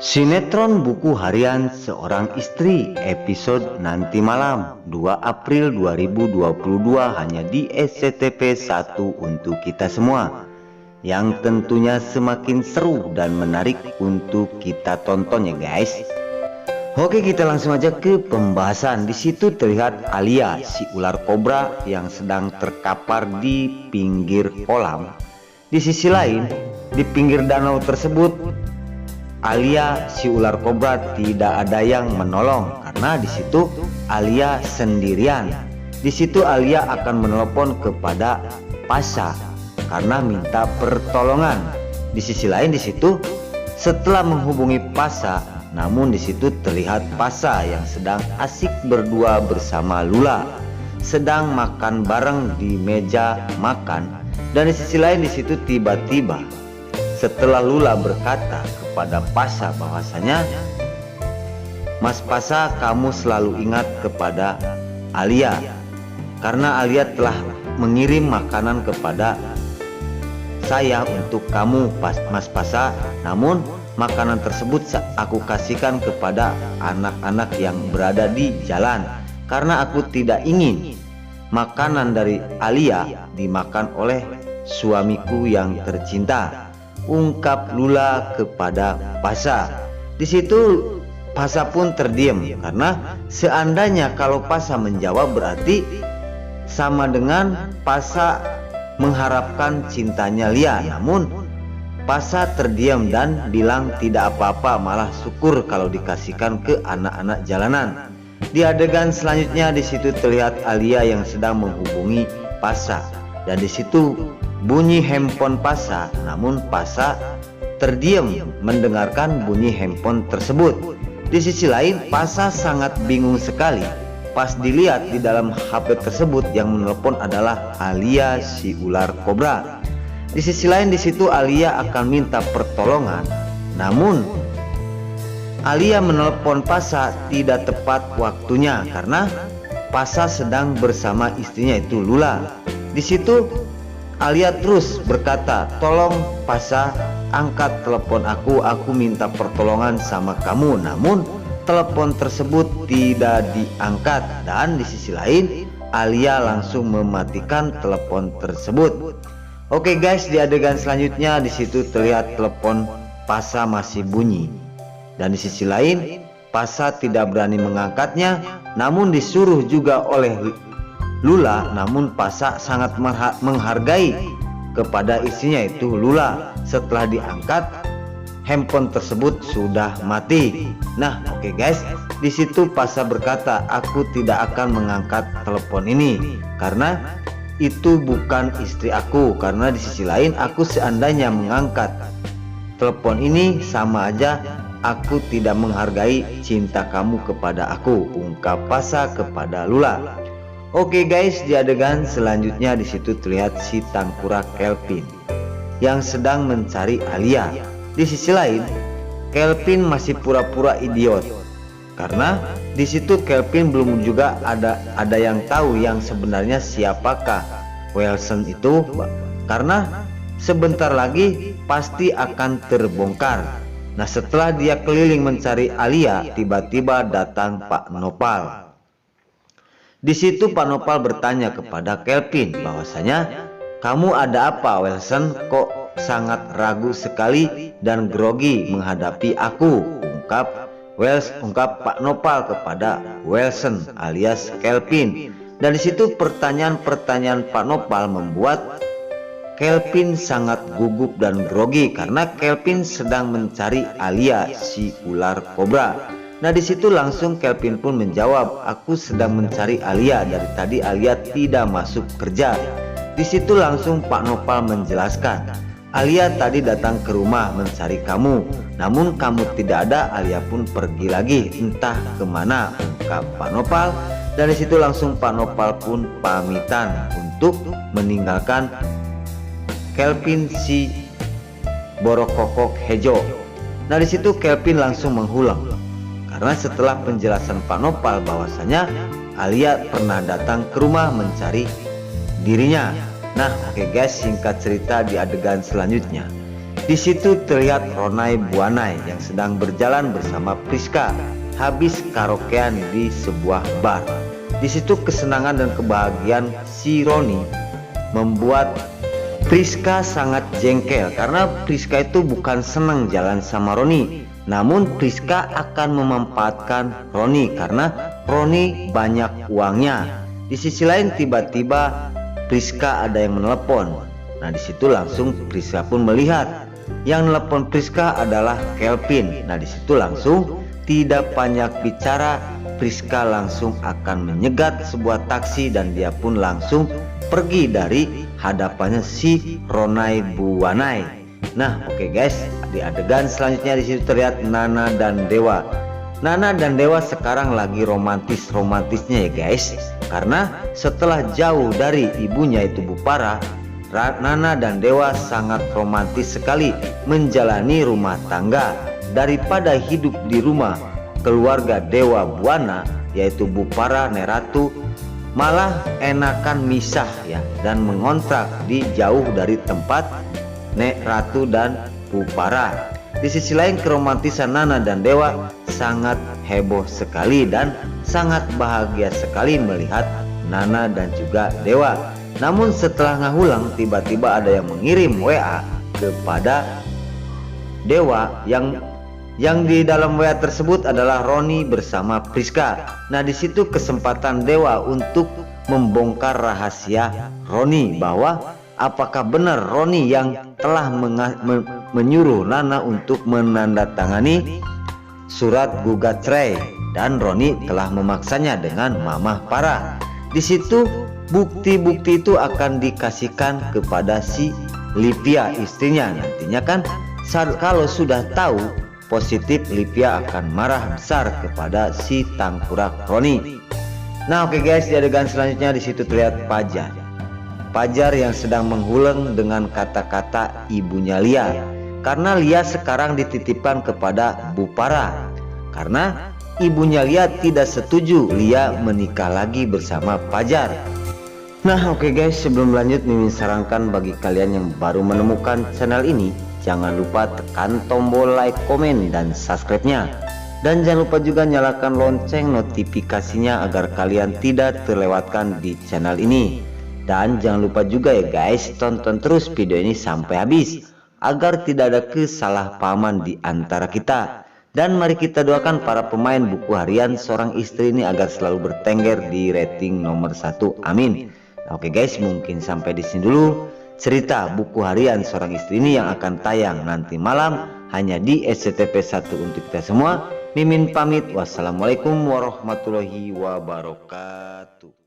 Sinetron Buku Harian Seorang Istri episode nanti malam 2 April 2022 hanya di SCTV 1 untuk kita semua, yang tentunya semakin seru dan menarik untuk kita tonton ya guys. Oke, kita langsung aja ke pembahasan. Di situ terlihat Alia si ular kobra yang sedang terkapar di pinggir kolam. Di sisi lain, di pinggir danau tersebut Alia si ular kobra tidak ada yang menolong karena di situ Alia sendirian. Di situ Alia akan menelepon kepada Pasha karena minta pertolongan. Di sisi lain di situ setelah menghubungi Pasha, namun di situ terlihat Pasha yang sedang asik berdua bersama Lula, sedang makan bareng di meja makan. Dan di sisi lain di situ tiba-tiba setelah Lula berkata kepada Pasha bahwasanya, "Mas Pasha, kamu selalu ingat kepada Alia karena Alia telah mengirim makanan kepada saya untuk kamu Mas Pasha, namun makanan tersebut aku kasihkan kepada anak-anak yang berada di jalan karena aku tidak ingin makanan dari Alia dimakan oleh suamiku yang tercinta," ungkap Lula kepada Pasha. Di situ Pasha pun terdiam karena seandainya kalau Pasha menjawab berarti sama dengan Pasha mengharapkan cintanya Lia. Namun Pasha terdiam dan bilang tidak apa-apa, malah syukur kalau dikasihkan ke anak-anak jalanan. Di adegan selanjutnya di situ terlihat Alia yang sedang menghubungi Pasha dan di situ bunyi handphone Pasha, namun Pasha terdiam mendengarkan bunyi handphone tersebut. Di sisi lain Pasha sangat bingung sekali pas dilihat di dalam HP tersebut yang menelpon adalah Alia si ular kobra. Di sisi lain di situ Alia akan minta pertolongan, namun Alia menelpon Pasha tidak tepat waktunya karena Pasha sedang bersama istrinya itu Lula. Di situ Alia terus berkata, "Tolong Pasha, angkat telepon aku minta pertolongan sama kamu." Namun telepon tersebut tidak diangkat dan di sisi lain Alia langsung mematikan telepon tersebut. Oke guys, di adegan selanjutnya di situ terlihat telepon Pasha masih bunyi dan di sisi lain Pasha tidak berani mengangkatnya, namun disuruh juga oleh Lula. Namun Pasha sangat menghargai kepada istrinya itu Lula. Setelah diangkat, handphone tersebut sudah mati. Nah, oke guys, di situ Pasha berkata, "Aku tidak akan mengangkat telepon ini karena itu bukan istri aku. Karena di sisi lain aku seandainya mengangkat telepon ini sama aja aku tidak menghargai cinta kamu kepada aku," ungkap Pasha kepada Lula. Oke guys, di adegan selanjutnya di situ terlihat si Tangkura Kelvin yang sedang mencari Alia. Di sisi lain, Kelvin masih pura-pura idiot karena di situ Kelvin belum juga ada yang tahu yang sebenarnya siapakah Wilson itu, karena sebentar lagi pasti akan terbongkar. Nah, setelah dia keliling mencari Alia, tiba-tiba datang Pak Nopal. Di situ Pak Nopal bertanya kepada Kelvin bahwasanya, "Kamu ada apa Wilson? Kok sangat ragu sekali dan grogi menghadapi aku?" ungkap Pak Nopal kepada Wilson alias Kelvin. Dan di situ pertanyaan-pertanyaan Pak Nopal membuat Kelvin sangat gugup dan grogi karena Kelvin sedang mencari Alia si ular kobra. Nah, di situ langsung Kelvin pun menjawab, "Aku sedang mencari Alia, dari tadi Alia tidak masuk kerja." Di situ langsung Pak Nopal menjelaskan, "Alia tadi datang ke rumah mencari kamu, namun kamu tidak ada, Alia pun pergi lagi entah kemana," ungkap Pak Nopal. Dan di situ langsung Pak Nopal pun pamitan untuk meninggalkan Kelvin si Borokokok Hejo. Nah, di situ Kelvin langsung menghulang karena setelah penjelasan Pak Nopal bahwasanya Alia pernah datang ke rumah mencari dirinya. Nah, oke guys, singkat cerita di adegan selanjutnya Di situ terlihat Ronay Buanay yang sedang berjalan bersama Priska habis karaokean di sebuah bar. Di situ kesenangan dan kebahagiaan si Roni membuat Priska sangat jengkel karena Priska itu bukan senang jalan sama Roni, namun Priska akan memanfaatkan Roni karena Roni banyak uangnya. Di sisi lain tiba-tiba Priska ada yang menelepon. Nah di situ langsung Priska pun melihat yang telepon Priska adalah Kelvin. Nah di situ langsung tidak banyak bicara, Priska langsung akan menyegat sebuah taksi dan dia pun langsung pergi dari hadapannya si Ronay Buanay. Nah oke guys, di adegan selanjutnya di situ terlihat Nana dan Dewa. Nana dan Dewa sekarang lagi romantisnya ya guys, karena setelah jauh dari ibunya itu Bupara, Nana dan Dewa sangat romantis sekali menjalani rumah tangga. Daripada hidup di rumah keluarga Dewa Buana yaitu Bupara Neratu, malah enakan misah ya dan mengontrak di jauh dari tempat Nek Ratu dan Bupara. Di sisi lain keromantisan Nana dan Dewa sangat heboh sekali dan sangat bahagia sekali melihat Nana dan juga Dewa. Namun setelah ngahulang tiba-tiba ada yang mengirim WA kepada Dewa yang di dalam WA tersebut adalah Roni bersama Priska. Nah di situ kesempatan Dewa untuk membongkar rahasia Roni bahwa apakah benar Roni yang telah menyuruh Nana untuk menandatangani surat gugat cerai dan Roni telah memaksanya dengan mamah Parah. Di situ bukti-bukti itu akan dikasihkan kepada si Livia istrinya. Nantinya kan kalau sudah tahu positif, Livia akan marah besar kepada si tangkurak Roni. Nah oke guys, di adegan selanjutnya di situ terlihat Pajar yang sedang menghuleng dengan kata-kata ibunya Lia, karena Lia sekarang dititipkan kepada Bupara karena ibunya Lia tidak setuju Lia menikah lagi bersama Pajar. Nah oke guys, sebelum lanjut Mimin sarankan bagi kalian yang baru menemukan channel ini, jangan lupa tekan tombol like, komen, dan subscribe-nya. Dan jangan lupa juga nyalakan lonceng notifikasinya agar kalian tidak terlewatkan di channel ini. Dan jangan lupa juga ya guys, tonton terus video ini sampai habis agar tidak ada kesalahpahaman di antara kita. Dan mari kita doakan para pemain buku harian seorang istri ini agar selalu bertengger di rating nomor 1. Amin. Oke guys, mungkin sampai di sini dulu cerita buku harian seorang istri ini yang akan tayang nanti malam hanya di SCTP 1 untuk kita semua. Mimin pamit. Wassalamualaikum warahmatullahi wabarakatuh.